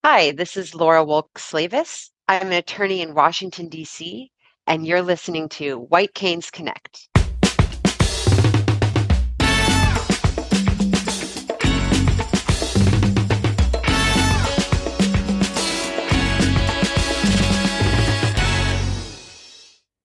Hi, this is Laura Wolk Slavis. I'm an attorney in Washington, D.C., and you're listening to White Canes Connect.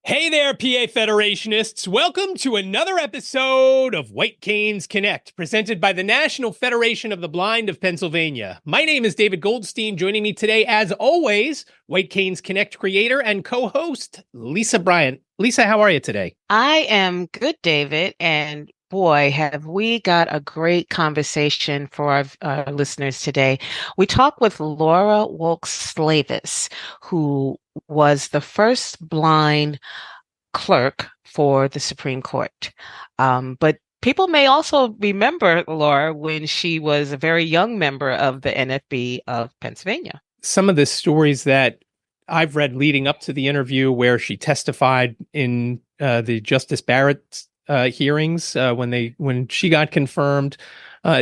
Hey there, PA Federationists. Welcome to another episode of White Canes Connect, presented by the National Federation of the Blind of Pennsylvania. My name is David Goldstein. Joining me today, as always, White Canes Connect creator and co-host, Lisa Bryant. Lisa, how are you today? I am good, David, and boy, have we got a great conversation for our listeners today. We talk with Laura Wolk Slavis, who was the first blind clerk for the Supreme Court. But people may also remember Laura when she was a very young member of the NFB of Pennsylvania. Some of the stories that I've read leading up to the interview where she testified in the Justice Barrett hearings when she got confirmed,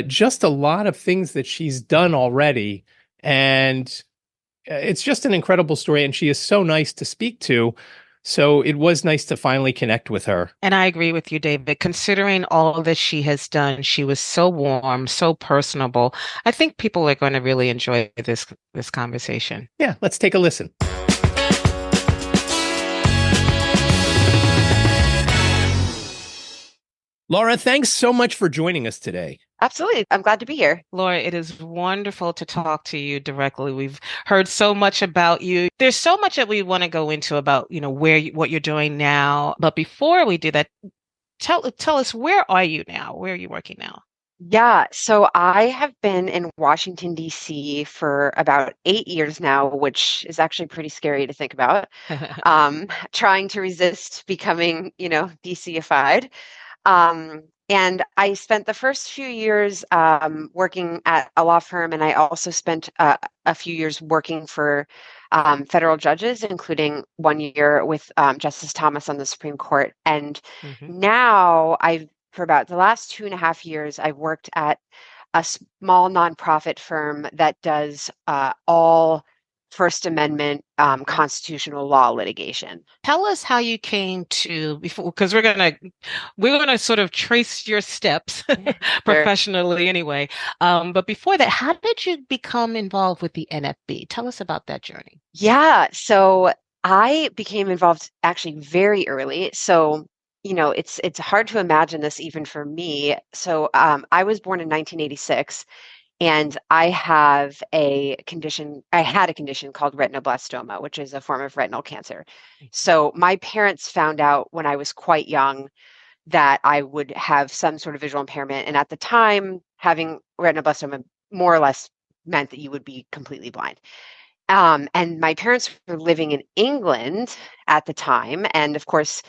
just a lot of things that she's done already. And it's just an incredible story. And she is so nice to speak to. So it was nice to finally connect with her. And I agree with you, David. Considering all that she has done, she was so warm, so personable. I think people are going to really enjoy this conversation. Yeah, let's take a listen. Laura, thanks so much for joining us today. Absolutely. I'm glad to be here. Laura, it is wonderful to talk to you directly. We've heard so much about you. There's so much that we want to go into about, what you're doing now. But before we do that, tell us, where are you now? Where are you working now? Yeah, so I have been in Washington, D.C. for about 8 years now, which is actually pretty scary to think about. Trying to resist becoming, DC-ified. And I spent the first few years working at a law firm, and I also spent a few years working for federal judges, including 1 year with Justice Thomas on the Supreme Court. And Mhm. now for about the last 2.5 years, I've worked at a small nonprofit firm that does all First Amendment constitutional law litigation. Tell us how you came to before, because we're gonna sort of trace your steps Sure. professionally anyway. But before that, how did you become involved with the NFB? Tell us about that journey. Yeah, so I became involved actually very early. So, it's hard to imagine this even for me. So, I was born in 1986, and I had a condition called retinoblastoma, which is a form of retinal cancer. So, my parents found out when I was quite young that I would have some sort of visual impairment. And at the time, having retinoblastoma more or less meant that you would be completely blind. And my parents were living in England at the time. And of course,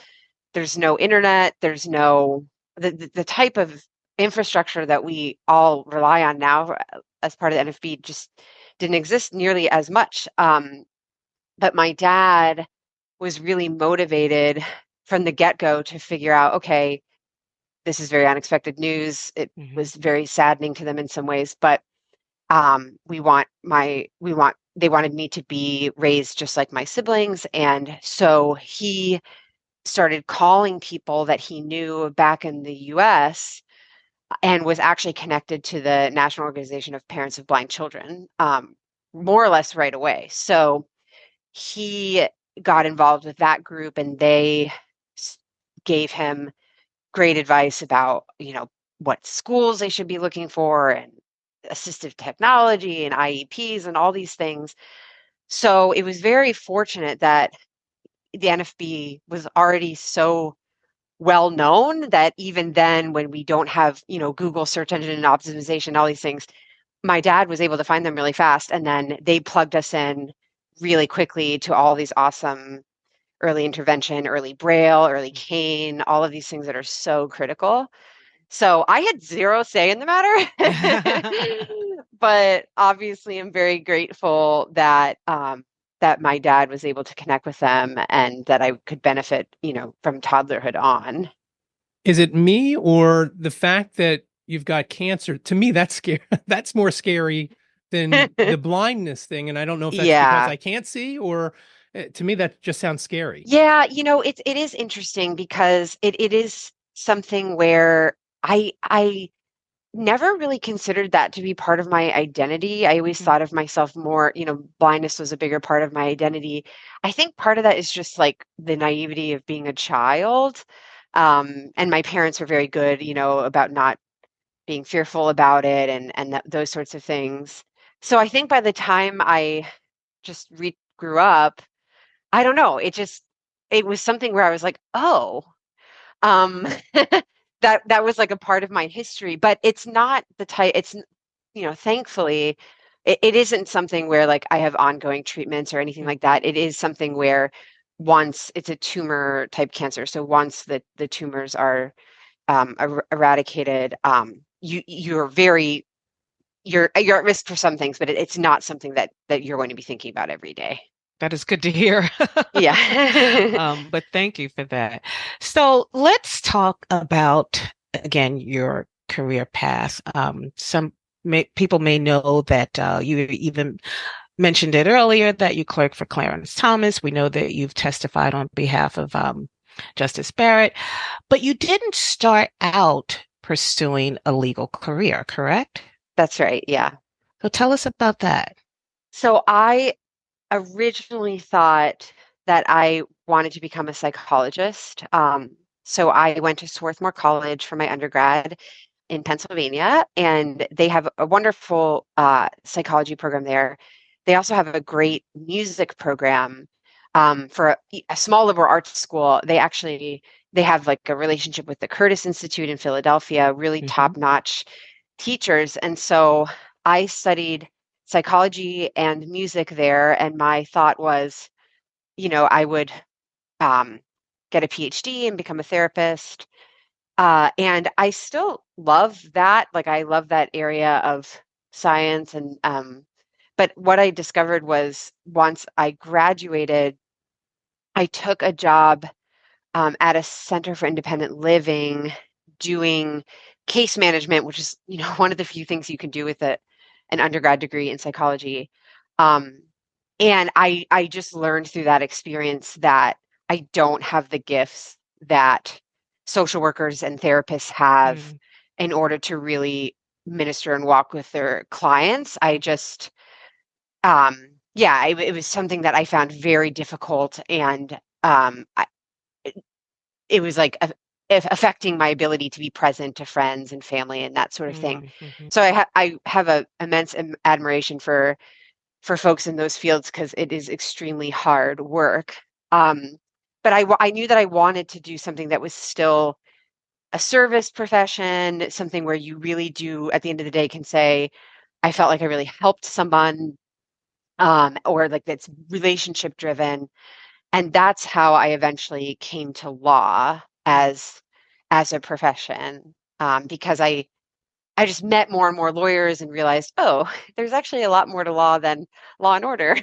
there's no internet, there's no the type of infrastructure that we all rely on now as part of the NFB just didn't exist nearly as much. But my dad was really motivated from the get-go to figure out, okay, this is very unexpected news. It Mhm. was very saddening to them in some ways, but they wanted me to be raised just like my siblings. And so he started calling people that he knew back in the US and was actually connected to the National Organization of Parents of Blind Children, more or less right away. So he got involved with that group, and they gave him great advice about, what schools they should be looking for and assistive technology and IEPs and all these things. So it was very fortunate that the NFB was already so well known that even then, when we don't have, Google search engine optimization, all these things, my dad was able to find them really fast. And then they plugged us in really quickly to all these awesome early intervention, early Braille, early cane, all of these things that are so critical. So I had zero say in the matter, but obviously I'm very grateful that that my dad was able to connect with them and that I could benefit, from toddlerhood on. Is it me or the fact that you've got cancer? To me, that's scary. That's more scary than the blindness thing. And I don't know if that's because Yeah. I can't see or to me, that just sounds scary. Yeah, it is interesting because it is something where I never really considered that to be part of my identity. I always Mm, thought of myself more, blindness was a bigger part of my identity. I think part of that is just like the naivety of being a child. And my parents were very good, about not being fearful about it and those sorts of things. So I think by the time I just grew up, I don't know, it was something where I was like, oh, um, that was like a part of my history, but it's not the type, thankfully, it isn't something where like I have ongoing treatments or anything like mhm. that. It is something where once it's a tumor type cancer, so once the tumors are eradicated, you're at risk for some things, but it's not something that you're going to be thinking about every day. That is good to hear. Yeah. But thank you for that. So let's talk about, again, your career path. People may know that you even mentioned it earlier that you clerk for Clarence Thomas. We know that you've testified on behalf of Justice Barrett, but you didn't start out pursuing a legal career, correct? That's right. Yeah. So tell us about that. So I originally thought that I wanted to become a psychologist. So I went to Swarthmore College for my undergrad in Pennsylvania, and they have a wonderful psychology program there. They also have a great music program for a small liberal arts school. They have like a relationship with the Curtis Institute in Philadelphia, really Hmm. top-notch teachers. And so I studied psychology and music there, and my thought was, I would um, get a PhD and become a therapist. And I still love that. Like I love that area of science and but what I discovered was once I graduated, I took a job at a Center for Independent Living doing case management, which is, one of the few things you can do with an undergrad degree in psychology. Um, and I just learned through that experience that I don't have the gifts that social workers and therapists have Mm, in order to really minister and walk with their clients. I just, yeah, it was something that I found very difficult, and it was like affecting my ability to be present to friends and family and that sort of thing. mm, mhm. So I have a immense admiration for folks in those fields because it is extremely hard work. Um, but I knew that I wanted to do something that was still a service profession, something where you really do, at the end of the day, can say, I felt like I really helped someone, or like that's relationship driven. And that's how I eventually came to law as a profession, because I just met more and more lawyers and realized, oh, there's actually a lot more to law than Law and Order,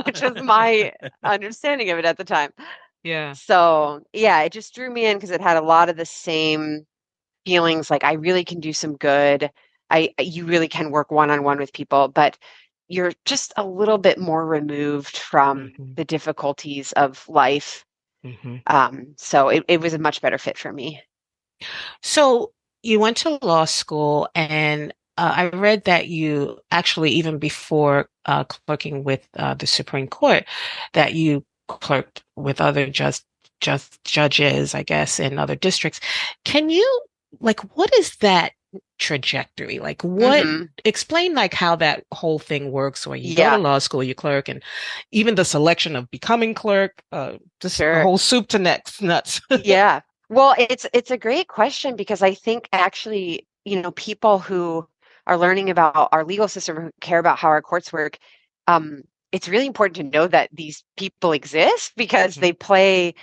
which was my understanding of it at the time. Yeah. So yeah, it just drew me in because it had a lot of the same feelings. Like I really can do some good. You really can work one on one with people, but you're just a little bit more removed from Hmm. the difficulties of life. Hmm. So it was a much better fit for me. So you went to law school, and I read that you actually, even before clerking with the Supreme Court, that you clerked with other just judges, I guess, in other districts. Can you, like, what is that trajectory? Like, Hmm. explain like how that whole thing works when you go to Yeah, law school, you clerk, and even the selection of becoming clerk, just the sure. whole soup to nuts. Yeah. Well, it's a great question because I think actually, people who are learning about our legal system, who care about how our courts work, um, it's really important to know that these people exist because Hmm. they play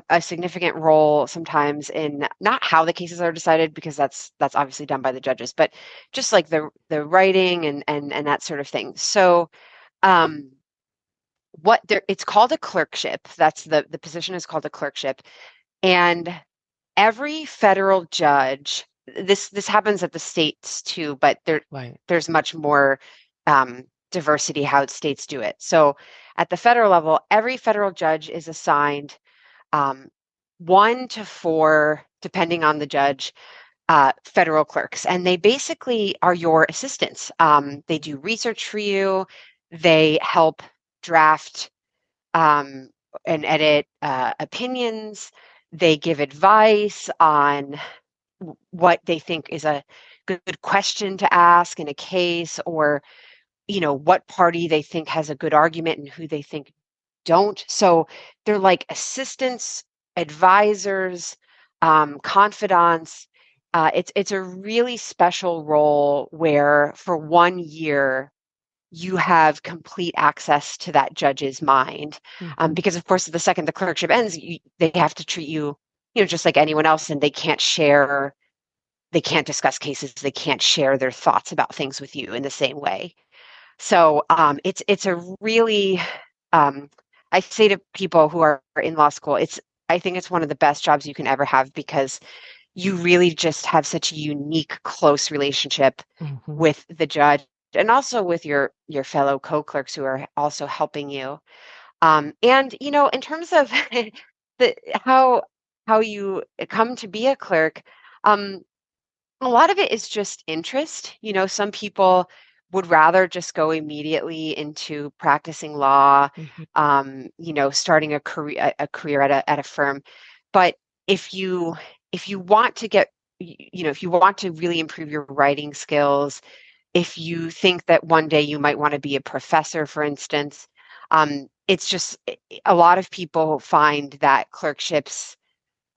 a significant role sometimes in not how the cases are decided, because that's obviously done by the judges, but just like the writing and that sort of thing. So, um, it's called a clerkship. That's the position is called a clerkship. And every federal judge this happens at the states too, but Right. there's much more diversity how states do it. So at the federal level, every federal judge is assigned 1 to 4, depending on the judge, federal clerks, and they basically are your assistants. They do research for you. They help draft and edit opinions. They give advice on what they think is a good question to ask in a case, or what party they think has a good argument and who they think don't. So they're like assistants, advisors, confidants. It's a really special role where for 1 year you have complete access to that judge's mind. Because of course, the second the clerkship ends, they have to treat you, just like anyone else, and they can't discuss cases, they can't share their thoughts about things with you in the same way. So it's a really, I say to people who are in law school, I think it's one of the best jobs you can ever have, because you really just have such a unique, close relationship with the judge, and also with your fellow co-clerks who are also helping you. And in terms of how you come to be a clerk, a lot of it is just interest. Some people would rather just go immediately into practicing law, starting a career at a firm. But if you want to if you want to really improve your writing skills, if you think that one day you might want to be a professor, for instance, it's just a lot of people find that clerkships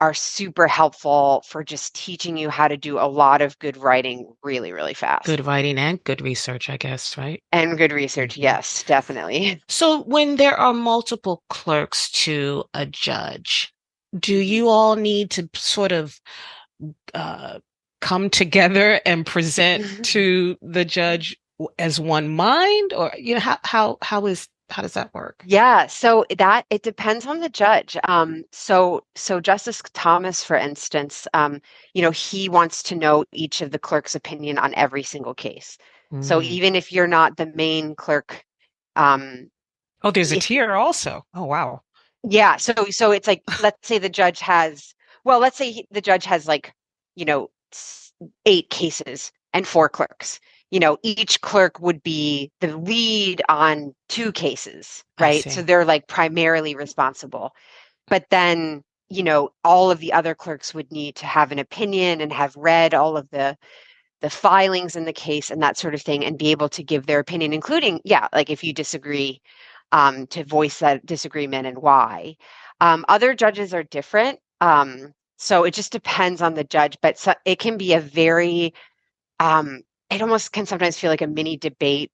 are super helpful for just teaching you how to do a lot of good writing really, really fast. Good writing and good research, I guess, right? And good research, yes, definitely. So when there are multiple clerks to a judge, do you all need to sort of come together and present to the judge as one mind, or how does that work? Yeah, so it depends on the judge. So Justice Thomas, for instance, he wants to know each of the clerk's opinion on every single case. So even if you're not the main clerk, oh, there's a tier also. Oh, wow. Yeah, so it's like, let's say the judge has, the judge has like, 8 cases and 4 clerks. Each clerk would be the lead on 2 cases, right? So they're like primarily responsible. But then, all of the other clerks would need to have an opinion and have read all of the filings in the case and that sort of thing, and be able to give their opinion, including, like if you disagree, to voice that disagreement and why. Other judges are different. So it just depends on the judge, but it can be a very, it almost can sometimes feel like a mini debate,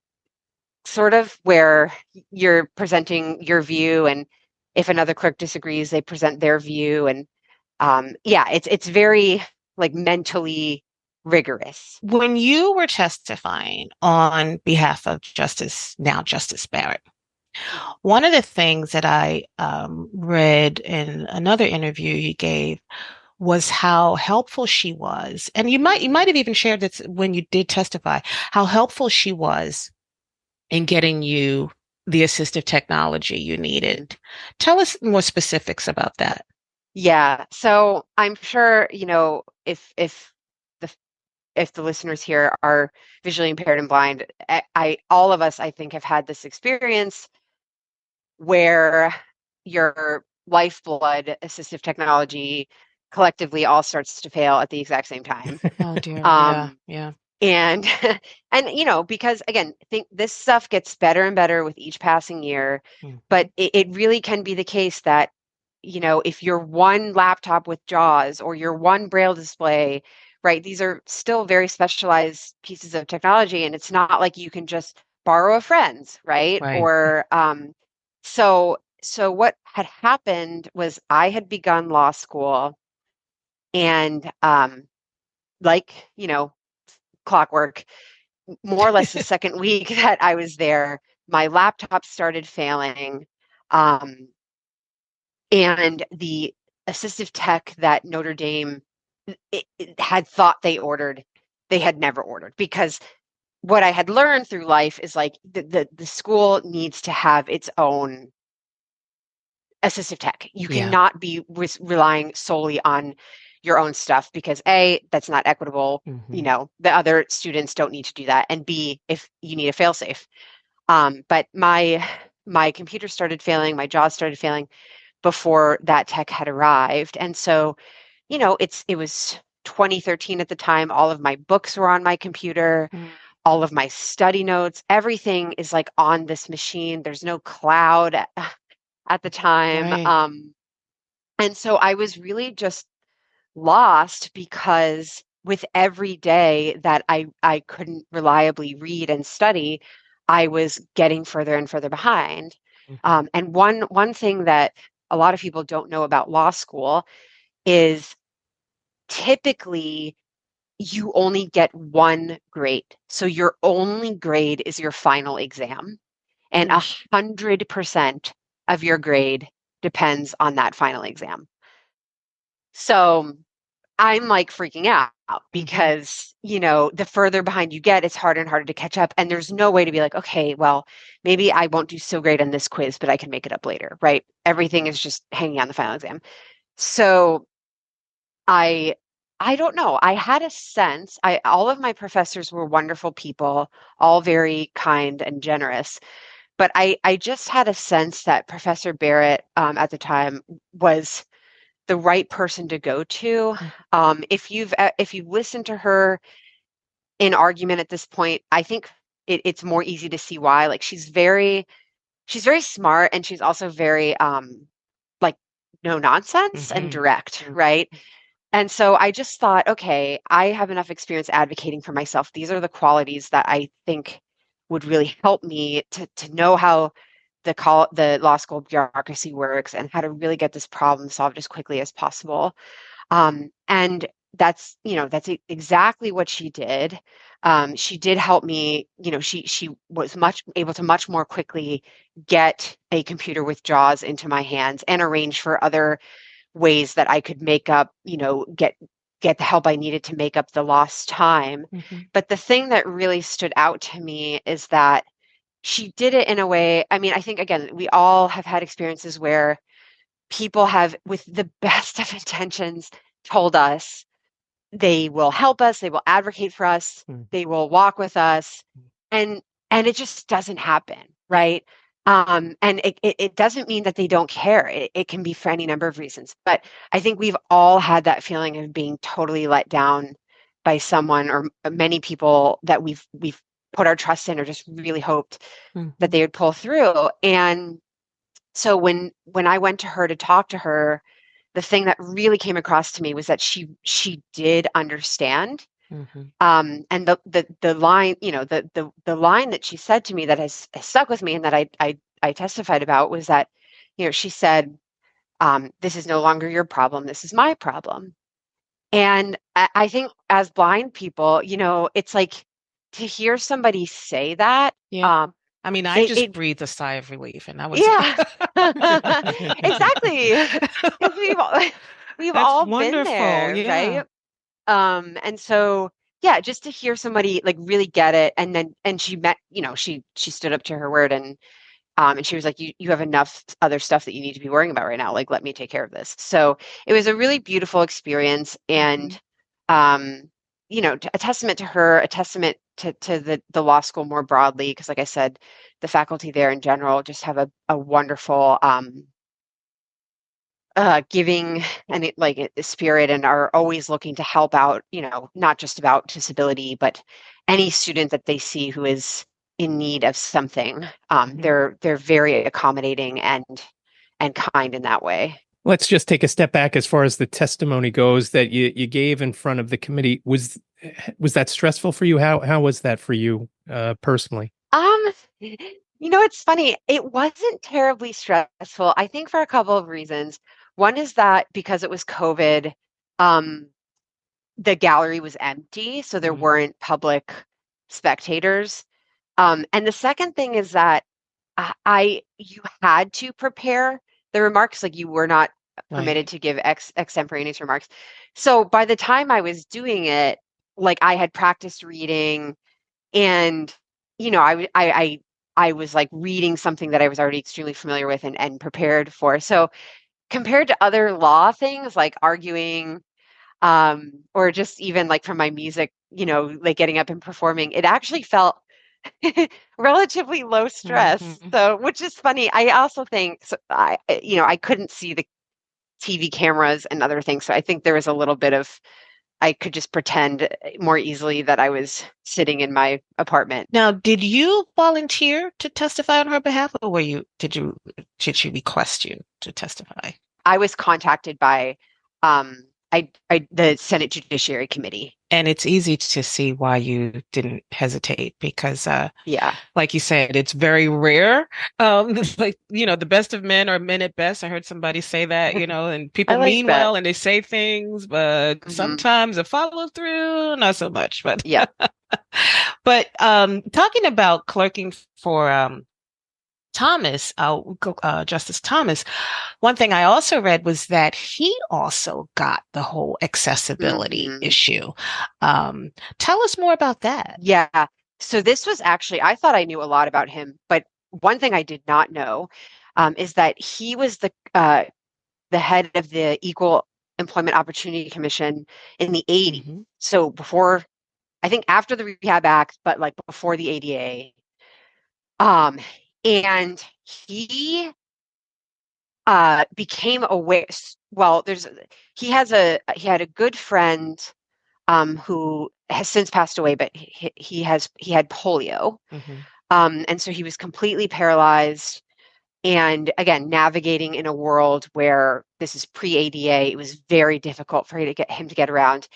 sort of, where you're presenting your view, and if another clerk disagrees, they present their view. And it's very like mentally rigorous. When you were testifying on behalf of Justice Barrett, one of the things that I read in another interview you gave was how helpful she was, and you might have even shared this when you did testify, how helpful she was in getting you the assistive technology you needed. Tell us more specifics about that. Yeah, so I'm sure, if the listeners here are visually impaired and blind, all of us, I think, have had this experience where your lifeblood assistive technology collectively all starts to fail at the exact same time. Oh dear. Yeah. And because again, I think this stuff gets better and better with each passing year, but it really can be the case that, if you're one laptop with JAWS or your one Braille display, right, these are still very specialized pieces of technology, and it's not like you can just borrow a friend's, right? Or so what had happened was I had begun law school, and like, clockwork, more or less the second week that I was there, my laptop started failing. And the assistive tech that Notre Dame had thought they had never ordered, because what I had learned through life is like the school needs to have its own assistive tech. You Yeah. cannot be relying solely on your own stuff, because A, that's not equitable. The other students don't need to do that. And B, if you need a failsafe. But my computer started failing, my JAWS started failing before that tech had arrived. And so, it was 2013 at the time. All of my books were on my computer, all of my study notes, everything is like on this machine. There's no cloud at the time. Right. And so I was really just lost, because with every day that I couldn't reliably read and study, I was getting further and further behind. And one thing that a lot of people don't know about law school is typically you only get one grade. So your only grade is your final exam, and 100% of your grade depends on that final exam. So I'm like freaking out because, the further behind you get, it's harder and harder to catch up. And there's no way to be like, okay, well, maybe I won't do so great on this quiz, but I can make it up later, right? Everything is just hanging on the final exam. So I I don't know. I had a sense, all of my professors were wonderful people, all very kind and generous. But I just had a sense that Professor Barrett at the time was the right person to go to. If you've listened to her in argument at this point, I think it's more easy to see why. Like she's very smart, and she's also very like no nonsense and direct, right? And so I just thought, okay, I have enough experience advocating for myself. These are the qualities that I think would really help me to know how the law school bureaucracy works and how to really get this problem solved as quickly as possible. And that's exactly what she did. She did help me. She was able to much more quickly get a computer with JAWS into my hands and arrange for other ways that I could make up, get the help I needed to make up the lost time. But the thing that really stood out to me is that she did it in a way. I mean, I think, again, we all have had experiences where people have, with the best of intentions, told us they will help us, they will advocate for us, they will walk with us, and it just doesn't happen, right? And it doesn't mean that they don't care. It can be for any number of reasons. But I think we've all had that feeling of being totally let down by someone or many people that we've put our trust in, or just really hoped that they would pull through. And so when I went to her to talk to her, the thing that really came across to me was that she did understand. And the line, the line that she said to me that has stuck with me and that I testified about was that, she said, this is no longer your problem, this is my problem. And I think as blind people, it's like to hear somebody say that. Yeah. I mean, I just It breathed a sigh of relief, and that was yeah, exactly. 'Cause we've that's all been wonderful. there, Yeah. right? And so, yeah, just to hear somebody like really get it, and she met, she stood up to her word, and she was like, you have enough other stuff that you need to be worrying about right now. Like, let me take care of this. So it was a really beautiful experience, and um, a testament to her, a testament to the law school more broadly, because like I said, the faculty there in general just have a wonderful giving and spirit, and are always looking to help out, not just about disability, but any student that they see who is in need of something. They're very accommodating and kind in that way. Let's just take a step back as far as the testimony goes that you gave in front of the committee. Was that stressful for you? How was that for you personally? It's funny. It wasn't terribly stressful, I think, for a couple of reasons. One is that because it was COVID, um, the gallery was empty, so there weren't public spectators. And the second thing is that you had to prepare the remarks, like you were not permitted to give extemporaneous remarks. So by the time I was doing it, like I had practiced reading, and I was like reading something that I was already extremely familiar with and prepared for. So compared to other law things like arguing, or just even like from my music, like getting up and performing, it actually felt relatively low stress. Mhm. So, which is funny. I also think so I couldn't see the TV cameras and other things. So I think there was a little bit of I could just pretend more easily that I was sitting in my apartment. Now, did you volunteer to testify on her behalf, or did she request you to testify? I was contacted by the Senate Judiciary Committee. And it's easy to see why you didn't hesitate because, Yeah. like you said, it's very rare. It's like, the best of men are men at best. I heard somebody say that, and people I like mean that. well and they say things, but Mhm. sometimes the follow through, not so much. But Yeah. but talking about clerking for Thomas, Justice Thomas, one thing I also read was that he also got the whole accessibility Mhm. issue. Tell us more about that. Yeah. So this was actually, I thought I knew a lot about him, but one thing I did not know is that he was the head of the Equal Employment Opportunity Commission in the 80s. Mm-hmm. So before, I think after the Rehab Act, but like before the ADA. And he became aware. Well, he had a good friend who has since passed away, but he had polio. Mm-hmm. And so he was completely paralyzed. And again, navigating in a world where this is pre-ADA, it was very difficult for him to get around.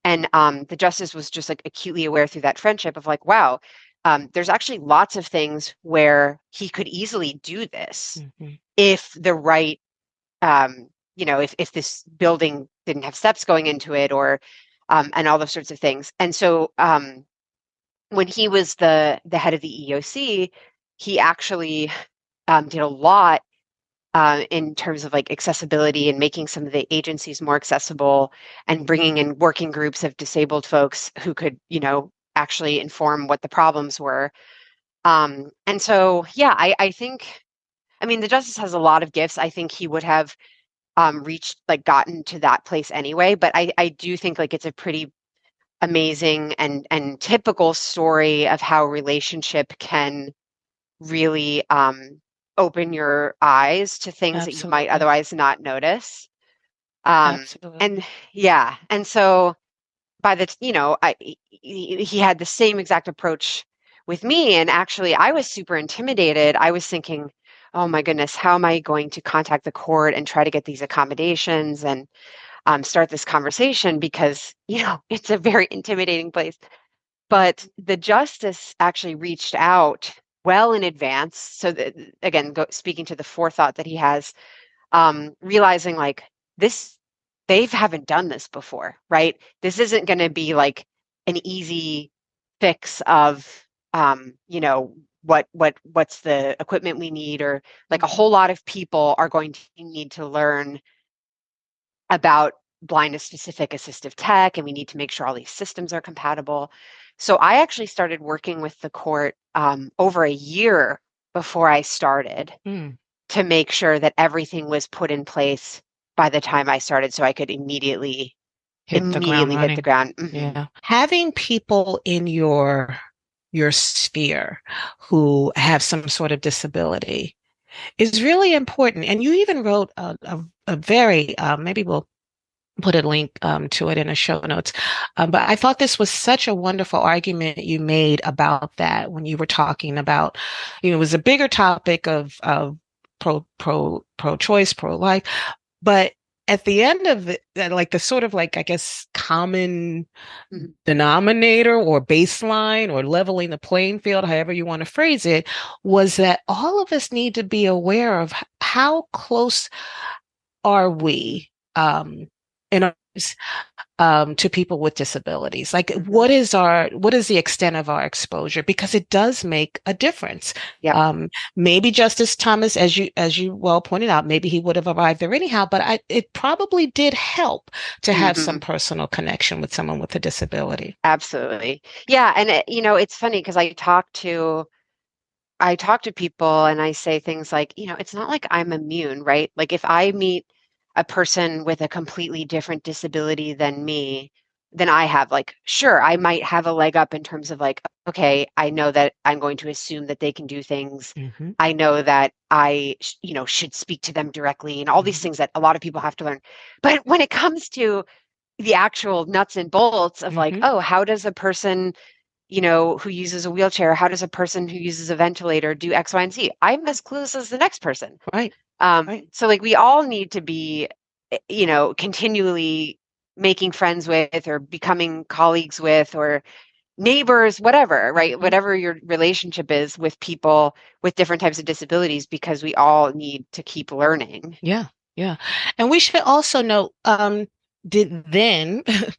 And the justice was just like acutely aware through that friendship of like, wow, there's actually lots of things where he could easily do this Mm-hmm. if the right, if this building didn't have steps going into it, or and all those sorts of things. And so when he was the head of the EEOC, he actually did a lot in terms of like accessibility and making some of the agencies more accessible and bringing in working groups of disabled folks who could, actually inform what the problems were. And so, yeah, I think, I mean, the justice has a lot of gifts. I think he would have like gotten to that place anyway, but I do think like it's a pretty amazing and typical story of how relationship can really open your eyes to things that you might Absolutely. otherwise not notice. And Absolutely. yeah, and so by the he had the same exact approach with me, and actually I was super intimidated. I was thinking, oh my goodness, how am I going to contact the court and try to get these accommodations and start this conversation, because it's a very intimidating place. But the justice actually reached out well in advance. So that, again, speaking to the forethought that he has, realizing like this, they haven't done this before, right? This isn't going to be like an easy fix of, what's the equipment we need, or like a Mm-hmm. whole lot of people are going to need to learn about blindness specific assistive tech, and we need to make sure all these systems are compatible. So I actually started working with the court over a year before I started Mm. to make sure that everything was put in place by the time I started, so I could Hit the ground immediately hit the running. ground. Mhm. Yeah. Having people in your sphere who have some sort of disability is really important. And you even wrote a very, maybe we'll put a link to it in the show notes. But I thought this was such a wonderful argument you made about that when you were talking about, it was a bigger topic of pro choice, pro life, but at the end of it, like the sort of like, I guess, common Mhm. denominator or baseline or leveling the playing field, however you want to phrase it, was that all of us need to be aware of how close are we in our to people with disabilities? Like, what is the extent of our exposure? Because it does make a difference. Yeah. Maybe Justice Thomas, as you well pointed out, maybe he would have arrived there anyhow, but it probably did help to have some personal connection with someone with a disability. Absolutely. Yeah. And it's funny because I talk to people and I say things like, it's not like I'm immune, right? Like if I meet a person with a completely different disability than me, then I have like, sure, I might have a leg up in terms of like, okay, I know that I'm going to assume that they can do things. I know that I, should speak to them directly and all these things that a lot of people have to learn. But when it comes to the actual nuts and bolts of like, oh, how does a person who uses a wheelchair, how does a person who uses a ventilator do X, Y, and Z? I'm as clueless as the next person. Right. So like we all need to be, continually making friends with or becoming colleagues with or neighbors, whatever, right? Whatever your relationship is with people with different types of disabilities, because we all need to keep learning. Yeah. Yeah. And we should also note,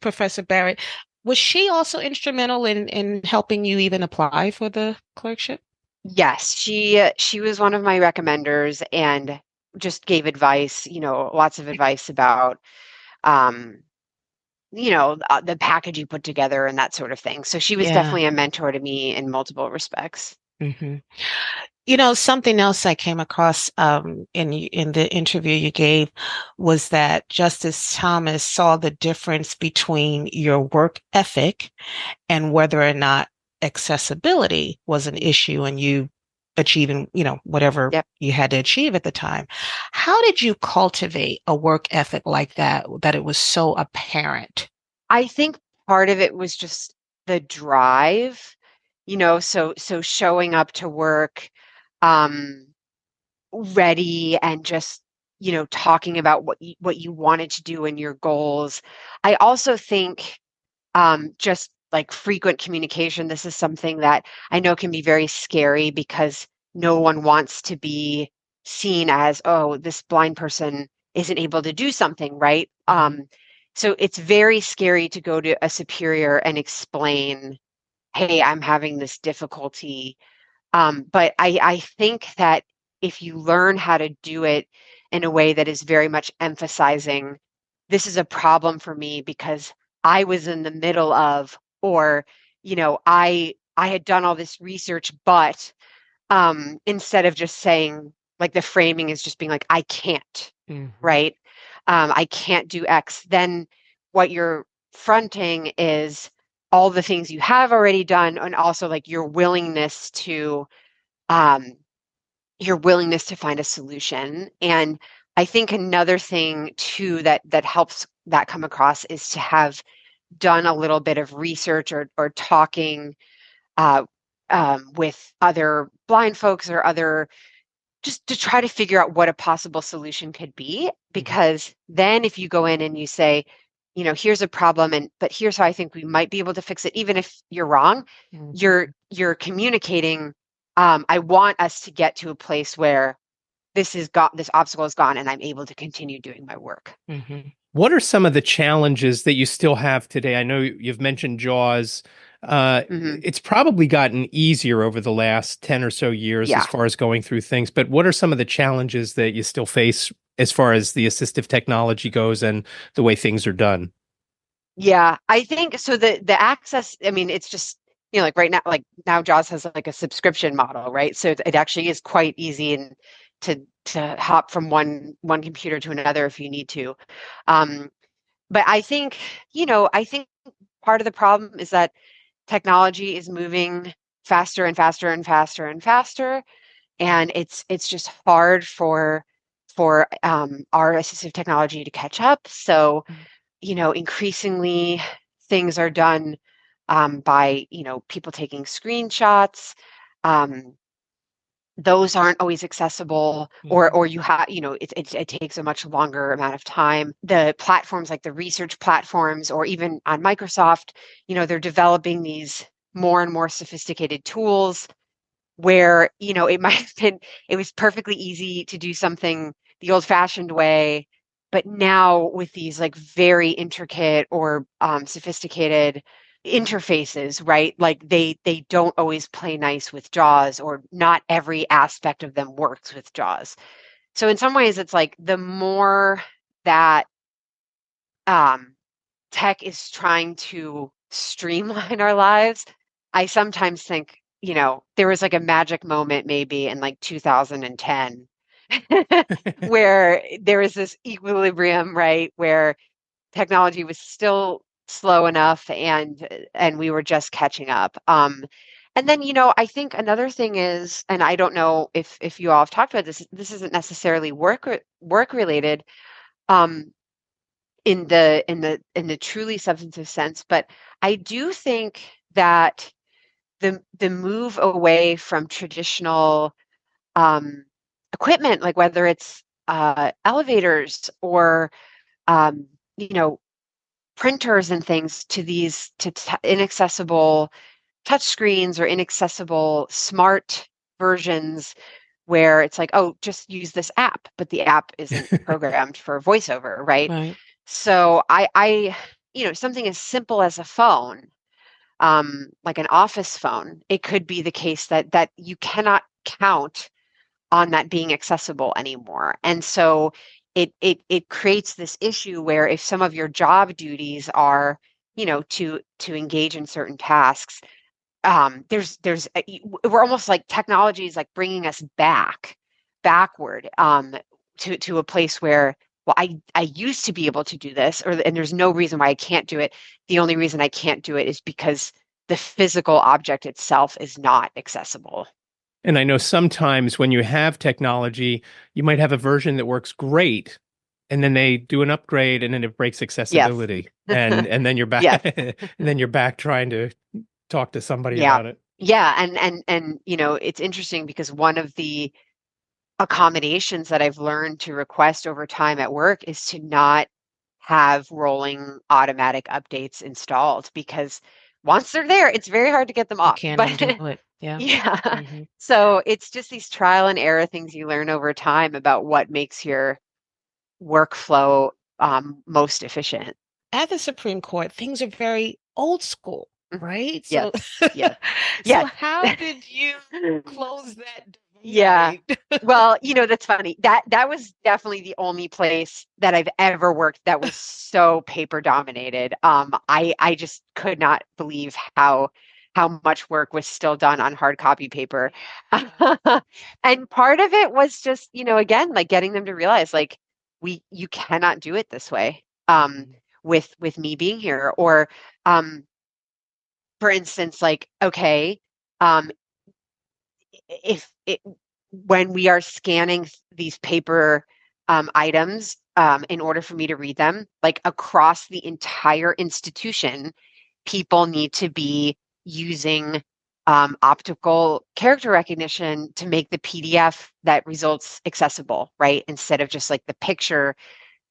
Professor Barrett, was she also instrumental in helping you even apply for the clerkship? Yes, she was one of my recommenders and just gave advice, lots of advice about um, the package you put together and that sort of thing. So she was definitely a mentor to me in multiple respects. Something else I came across in the interview you gave was that Justice Thomas saw the difference between your work ethic and whether or not accessibility was an issue and you achieving, whatever you had to achieve at the time. How did you cultivate a work ethic like that it was so apparent? I think part of it was just the drive, so showing up to work ready and just talking about what you wanted to do and your goals. I also think just like frequent communication. This is something that I know can be very scary because no one wants to be seen as, oh, this blind person isn't able to do something, right? So it's very scary to go to a superior and explain, hey, I'm having this difficulty. But I think that if you learn how to do it in a way that is very much emphasizing, this is a problem for me because I was in the middle of, or, I had done all this research, but instead of just saying, like the framing is just being like, I can't, right? I can't do X. Then what you're fronting is all the things you have already done, and also like um, your willingness to find a solution. And I think another thing too that helps that come across is to have done a little bit of research or talking uh, with other blind folks or other, just to try to figure out what a possible solution could be. Because then if you go in and you say, here's a problem, but here's how I think we might be able to fix it, even if you're wrong, you're communicating. I want us to get to a place where this obstacle is gone and I'm able to continue doing my work. What are some of the challenges that you still have today? I know you've mentioned JAWS. It's probably gotten easier over the last 10 or so years as far as going through things, but what are some of the challenges that you still face as far as the assistive technology goes and the way things are done? Yeah, I think so. The access, I mean, it's just, like right now JAWS has like a subscription model, right? So it actually is quite easy and to hop from one computer to another if you need to. But I think, I think part of the problem is that technology is moving faster and faster and faster and faster, and it's just hard for our assistive technology to catch up. So, increasingly things are done by people taking screenshots. Those aren't always accessible, or you have, it takes a much longer amount of time. The platforms like the research platforms, or even on Microsoft, they're developing these more and more sophisticated tools where, it was perfectly easy to do something the old-fashioned way, But now with these like very intricate or sophisticated interfaces, right? Like they don't always play nice with JAWS, or not every aspect of them works with JAWS. So in some ways, it's like the more that tech is trying to streamline our lives, I sometimes think, there was like a magic moment maybe in like 2010 where there was this equilibrium, right? Where technology was still slow enough and we were just catching up. And then, I think another thing is, and I don't know if you all have talked about this, this isn't necessarily work related, um, in the truly substantive sense, but I do think that the move away from traditional equipment, like whether it's elevators or um, you know printers and things, to these inaccessible touchscreens or inaccessible smart versions where it's like, oh, just use this app, but the app isn't programmed for voiceover, right? Right. So something as simple as a phone, like an office phone, it could be the case that you cannot count on that being accessible anymore. And so it creates this issue where if some of your job duties are, to engage in certain tasks, we're almost like technology is like bringing us backward, to a place where, well, I used to be able to do this, and there's no reason why I can't do it. The only reason I can't do it is because the physical object itself is not accessible. And I know sometimes when you have technology, you might have a version that works great, and then they do an upgrade, and then it breaks Yes. accessibility, and then you're back, Yes. and then you're back trying to talk to somebody Yeah. about it. Yeah. And it's interesting because one of the accommodations that I've learned to request over time at work is to not have rolling automatic updates installed, because once they're there, it's very hard to get them You off. can't But undo it. Yeah. yeah. Hmm. So it's just these trial and error things you learn over time about what makes your workflow most efficient. At the Supreme Court, things are very old school, Mhm. right? Yes. So, Yes. so Yes. how did you close that Yeah. divide? Well, that's funny. That was definitely the only place that I've ever worked that was so paper dominated. I just could not believe how much work was still done on hard copy paper. And part of it was just, again, like getting them to realize, like, you cannot do it this way. With me being here, or for instance, like, okay, um if it when we are scanning these paper items, in order for me to read them, like across the entire institution, people need to be using optical character recognition to make the PDF that results accessible, right? Instead of just like the picture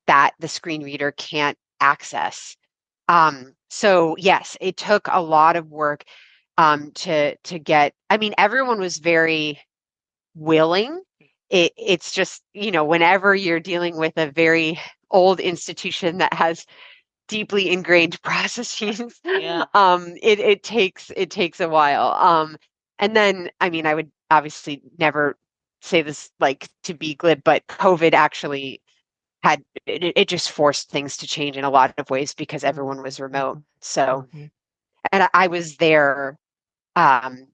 that the screen reader can't access. So yes, it took a lot of work to get. I mean, everyone was very willing. It's just, whenever you're dealing with a very old institution that has deeply ingrained processes, Yeah. it takes a while. And then, I mean, I would obviously never say this like to be glib, but COVID actually it just forced things to change in a lot of ways because everyone was remote. So, Mhm. and I was there. Um,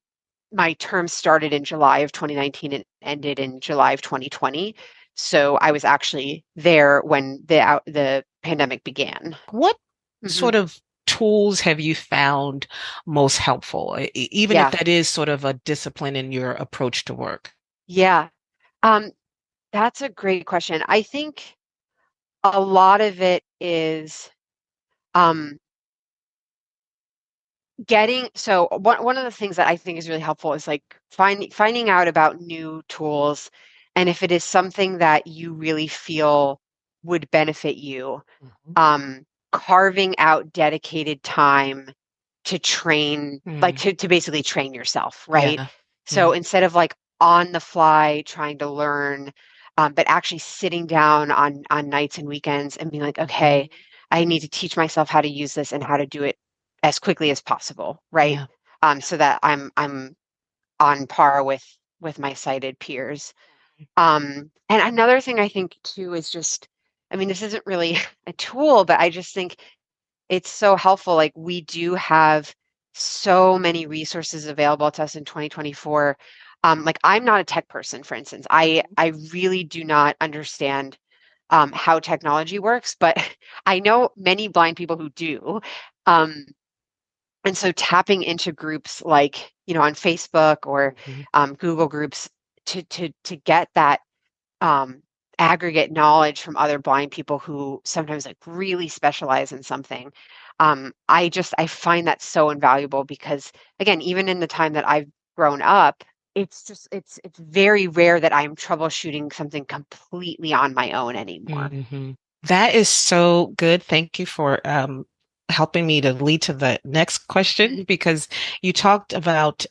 my term started in July of 2019 and ended in July of 2020. So I was actually there when the pandemic began. What Hmm. sort of tools have you found most helpful, even if Yeah, that is sort of a discipline in your approach to work? yeah. Um, that's a great question. I think a lot of it is um, so one of the things that I think is really helpful is like finding out about new tools, and if it is something that you really feel would benefit you, Mhm. um, carving out dedicated time to train, like Mm. to basically train yourself, right? Yeah. So Yeah. instead of like on the fly trying to learn, but actually sitting down on nights and weekends and being like, okay, I need to teach myself how to use this and how to do it as quickly as possible, right? Yeah. So that I'm on par with my sighted peers. And another thing I think too is just, I mean, this isn't really a tool, but I just think it's so helpful. Like we do have so many resources available to us in 2024. Like I'm not a tech person, for instance. I really do not understand how technology works, but I know many blind people who do. Um, and so tapping into groups like, on Facebook or Mhm. Google groups to get that um, aggregate knowledge from other blind people who sometimes like really specialize in something. I find that so invaluable because again, even in the time that I've grown up, it's very rare that I'm troubleshooting something completely on my own anymore. Mhm. That is so good. Thank you for helping me to lead to the next question because you talked about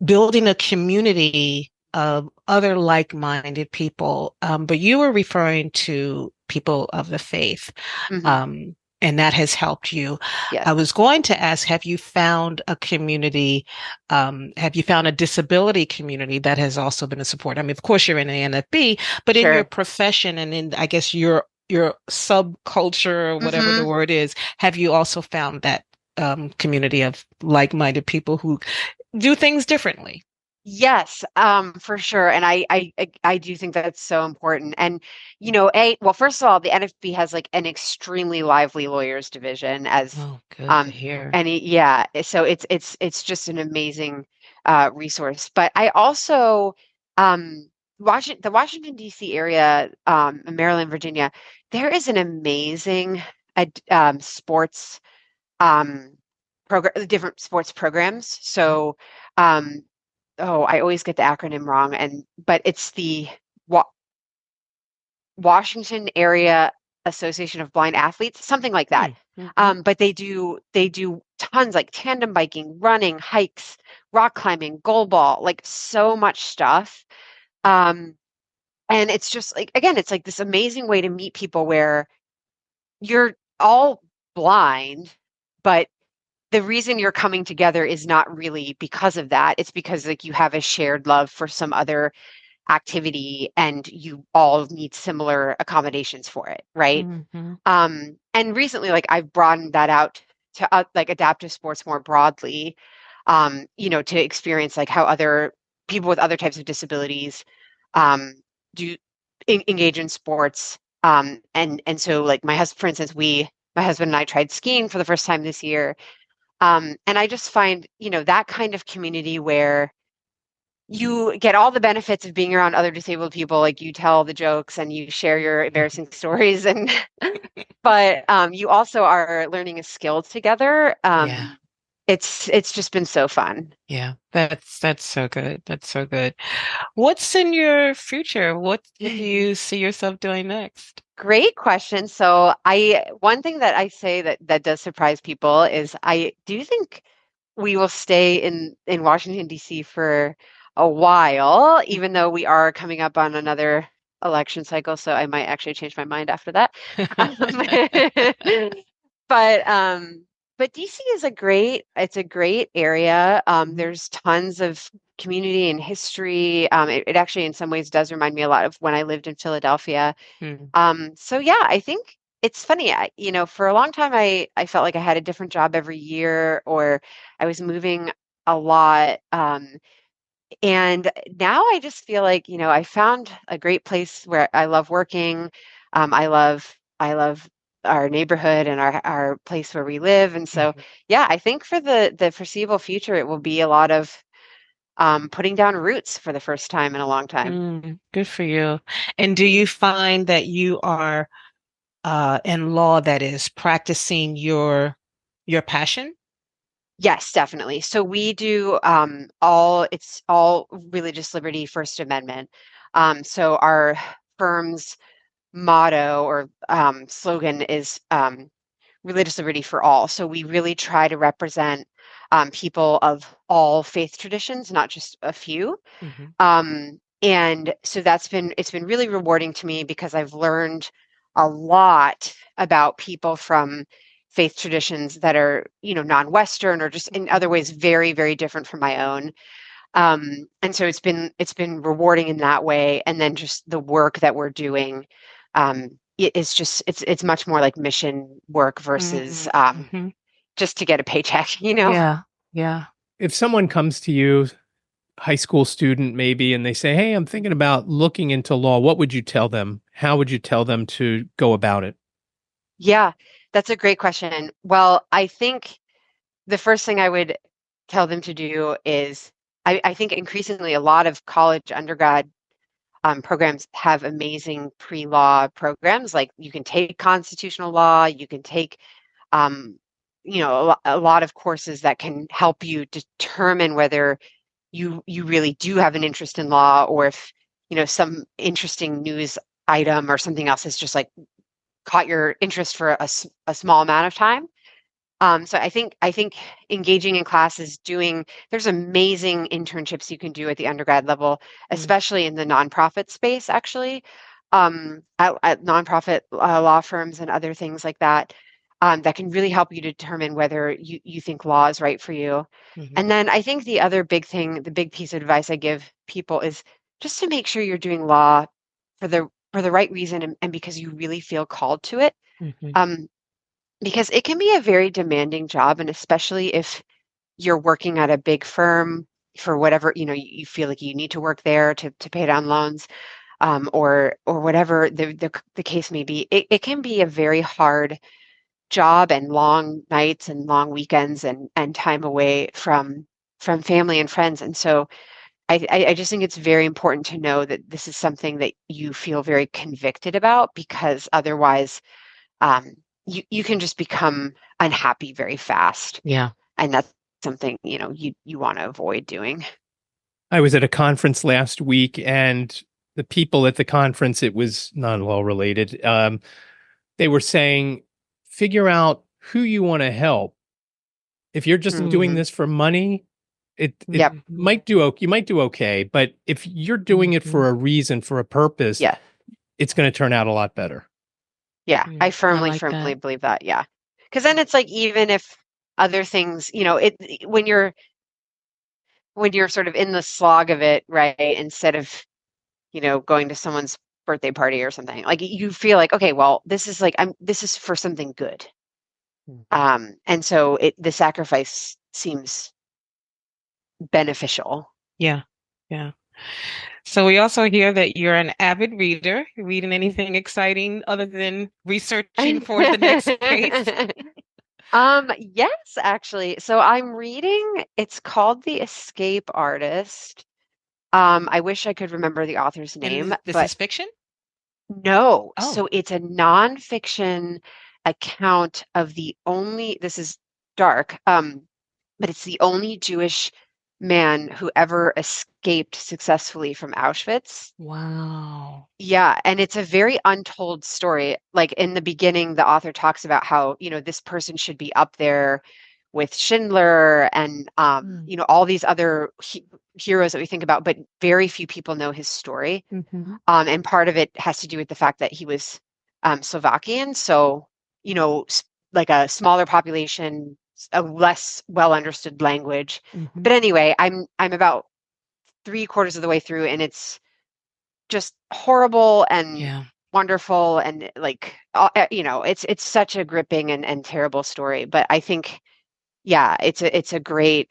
building a community of other like-minded people, but you were referring to people of the faith, Hmm. um, and that has helped you. I Yes, was going to ask, have you found a community, have you found a disability community that has also been a support? I mean, of course, you're in the NFB, but in your sure. profession and in, I guess, your subculture or whatever the Hmm. word is, have you also found that community of like-minded people who do things differently? Yes, for sure. And I do think that's so important. And well, first of all, the NFB has like an extremely lively lawyers division as Oh, good to um hear. yeah, so it's just an amazing resource. But I also the Washington DC area, Maryland, Virginia, there is an amazing sports program, different sports programs. So um oh, I always get the acronym wrong, but it's the Wa Washington Area Association of Blind Athletes, something like that. Mm-hmm. But they do tons like tandem biking, running, hikes, rock climbing, goal ball, like so much stuff. Um, and it's just like again, it's like this amazing way to meet people where you're all blind, but the reason you're coming together is not really because of that. It's because like you have a shared love for some other activity and you all need similar accommodations for it, right? Mm-hmm. And recently, like I've broadened that out to like adaptive sports more broadly, to experience like how other people with other types of disabilities um, do engage in sports. And so like my husband, for instance, my husband and I tried skiing for the first time this year. And I just find, that kind of community where you get all the benefits of being around other disabled people, like you tell the jokes and you share your embarrassing stories, and but you also are learning a skill together. Yeah. It's just been so fun. Yeah. That's so good. That's so good. What's in your future? What do you see yourself doing next? Great question. So I one thing that I say that does surprise people is I do think we will stay in Washington, D.C. for a while, even though we are coming up on another election cycle. So I might actually change my mind after that. But but DC is it's a great area. There's tons of community and history. It actually in some ways does remind me a lot of when I lived in Philadelphia. Hmm. So yeah, I think it's funny. For a long time, I felt like I had a different job every year, or I was moving a lot. And now I just feel like, I found a great place where I love working. I love our neighborhood and our place where we live. And so, Hmm. yeah, I think for the foreseeable future, it will be a lot of putting down roots for the first time in a long time. Good for you. And do you find that you are in law that is practicing your passion? Yes, definitely. So we do it's all religious liberty, First Amendment. So our firm's motto or slogan is religious liberty for all. So we really try to represent people of all faith traditions, not just a few. Hmm. And so it's been really rewarding to me because I've learned a lot about people from faith traditions that are, non-Western or just in other ways very, very different from my own. And so it's been rewarding in that way. And then just the work that we're doing, it's much more like mission work versus Mm-hmm. just to get a paycheck, Yeah. Yeah. If someone comes to you, high school student maybe, and they say, "Hey, I'm thinking about looking into law," what would you tell them? How would you tell them to go about it? Yeah, that's a great question. Well, I think the first thing I would tell them to do is I think increasingly a lot of college undergrad programs have amazing pre-law programs. Like you can take constitutional law, you can take um, a lot of courses that can help you determine whether you really do have an interest in law, or if some interesting news item or something else has just like caught your interest for a small amount of time. So I think engaging in classes, there's amazing internships you can do at the undergrad level, especially in the nonprofit space, actually, at nonprofit law firms and other things like that, that can really help you determine whether you think law is right for you. Mm-hmm. And then I think the other big thing, the big piece of advice I give people is just to make sure you're doing law for the right reason, and because you really feel called to it. Mm-hmm. Because it can be a very demanding job, and especially if you're working at a big firm for whatever, you feel like you need to work there to pay down loans, or whatever the case may be. It can be a very hard job, and long nights and long weekends, and time away from family and friends. And so I just think it's very important to know that this is something that you feel very convicted about, because otherwise um, you can just become unhappy very fast. Yeah. And that's something, you want to avoid doing. I was at a conference last week, and the people at the conference, it was non-law related. They were saying, figure out who you want to help. If you're just doing Mhm. this for money, it Yep. you might do okay. But if you're doing it for a reason, for a purpose, Yeah. it's going to turn out a lot better. Yeah. I I firmly, like firmly that. believe that. Yeah. Because then it's like, even if other things, when you're sort of in the slog of it, right? Instead of, going to someone's birthday party or something, like you feel like, okay, well, this is for something good. And so the sacrifice seems beneficial. Yeah. Yeah. So we also hear that you're an avid reader. You reading anything exciting other than researching for the next case? Yes, actually. So I'm reading, it's called The Escape Artist. I wish I could remember the author's And name, this but is fiction? no. Oh, So it's a nonfiction account of this is dark, but it's the only Jewish man who ever escaped successfully from Auschwitz. wow. Yeah, and it's a very untold story. Like in the beginning, the author talks about how, this person should be up there with Schindler and all these other heroes that we think about, but very few people know his story. Mm-hmm. And part of it has to do with the fact that he was Slovakian, so like a smaller population, a less well understood language. Mm-hmm. But anyway, I'm about three-quarters of the way through, and it's just horrible and Yeah. wonderful, and like it's such a gripping and terrible story. But I think, yeah, it's a great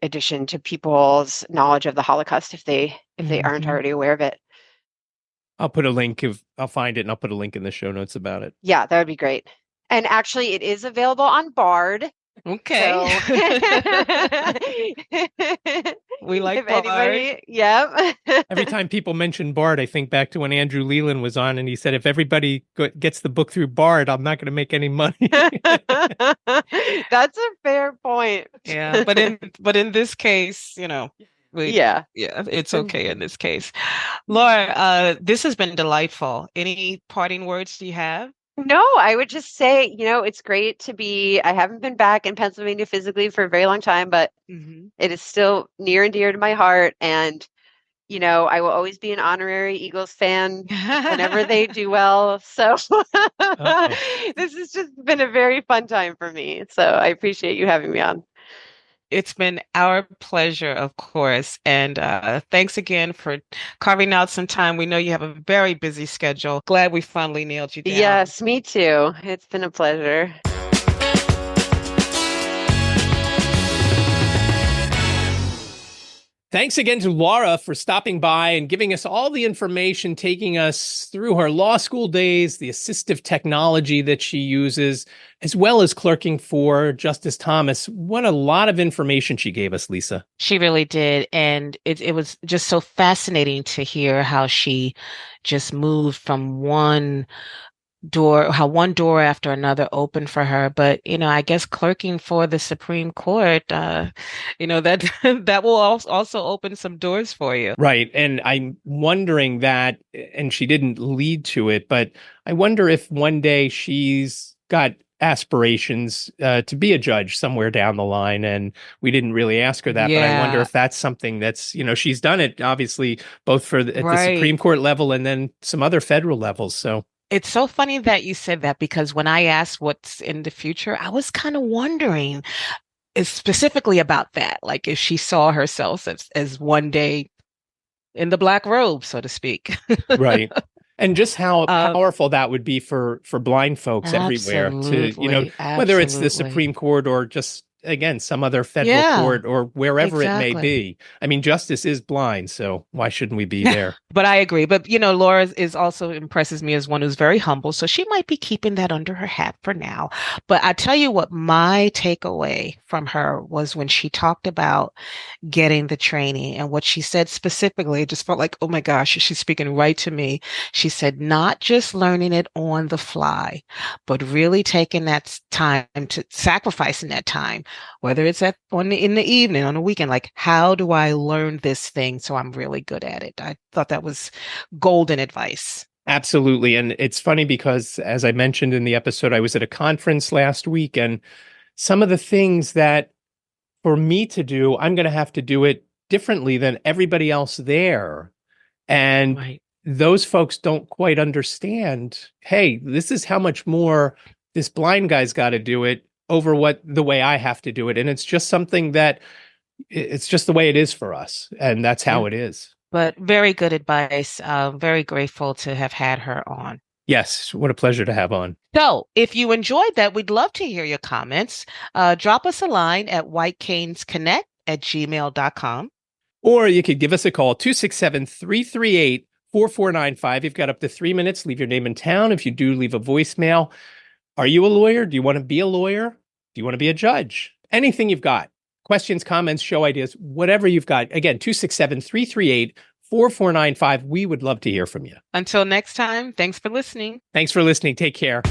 addition to people's knowledge of the Holocaust if they aren't Mm-hmm. already aware of it. I'll find it and I'll put a link in the show notes about it. Yeah, that would be great. And actually, it is available on Bard. Okay. So We like if Bard. anybody, yep. Every time people mention Bard, I think back to when Andrew Leland was on and he said, if everybody gets the book through Bard, I'm not going to make any money. That's a fair point. Yeah, but in this case, Yeah. yeah, it's okay in this case. Laura, this has been delightful. Any parting words do you have? No, I would just say, it's great I haven't been back in Pennsylvania physically for a very long time, but Mm-hmm. it is still near and dear to my heart. And I will always be an honorary Eagles fan whenever they do well. So this has just been a very fun time for me. So I appreciate you having me on. It's been our pleasure, of course. And thanks again for carving out some time. We know you have a very busy schedule. Glad we finally nailed you down. Yes, me too. It's been a pleasure. Thanks again to Laura for stopping by and giving us all the information, taking us through her law school days, the assistive technology that she uses, as well as clerking for Justice Thomas. What a lot of information she gave us, Lisa. She really did. And it was just so fascinating to hear how she just moved from one door after another opened for her. But, I guess clerking for the Supreme Court, that that will also open some doors for you. Right. And I'm wondering that, and she didn't lead to it, but I wonder if one day she's got aspirations to be a judge somewhere down the line, and we didn't really ask her that. But I wonder if that's something that's, she's done it obviously both at the Supreme Court level and then some other federal levels. So it's so funny that you said that, because when I asked what's in the future, I was kind of wondering specifically about that, like if she saw herself as one day in the black robe, so to speak. Right. And just how powerful that would be for blind folks everywhere to, whether it's the Supreme Court or just, again, some other federal court or wherever it may be. I mean, justice is blind, so why shouldn't we be there? But I agree. But, Laura is also impresses me as one who's very humble. So she might be keeping that under her hat for now. But I tell you what, my takeaway from her was when she talked about getting the training, and what she said specifically, it just felt like, oh my gosh, she's speaking right to me. She said, not just learning it on the fly, but really taking that time to sacrificing that time, whether it's in the evening, on a weekend, like, how do I learn this thing so I'm really good at it? I thought that was golden advice. Absolutely. And it's funny because, as I mentioned in the episode, I was at a conference last week, and some of the things that for me to do, I'm going to have to do it differently than everybody else there. And those folks don't quite understand, hey, this is how much more this blind guy's got to do it over the way I have to do it. And it's just something that it's just the way it is for us. And that's how it is. But very good advice. Very grateful to have had her on. Yes, what a pleasure to have on. So if you enjoyed that, we'd love to hear your comments. Drop us a line at whitecanesconnect@gmail.com. Or you could give us a call, 267-338-4495. You've got up to 3 minutes. Leave your name and town. If you do, leave a voicemail. Are you a lawyer? Do you want to be a lawyer? Do you want to be a judge? Anything you've got. Questions, comments, show ideas, whatever you've got. Again, 267-338-4495. We would love to hear from you. Until next time, thanks for listening. Thanks for listening. Take care.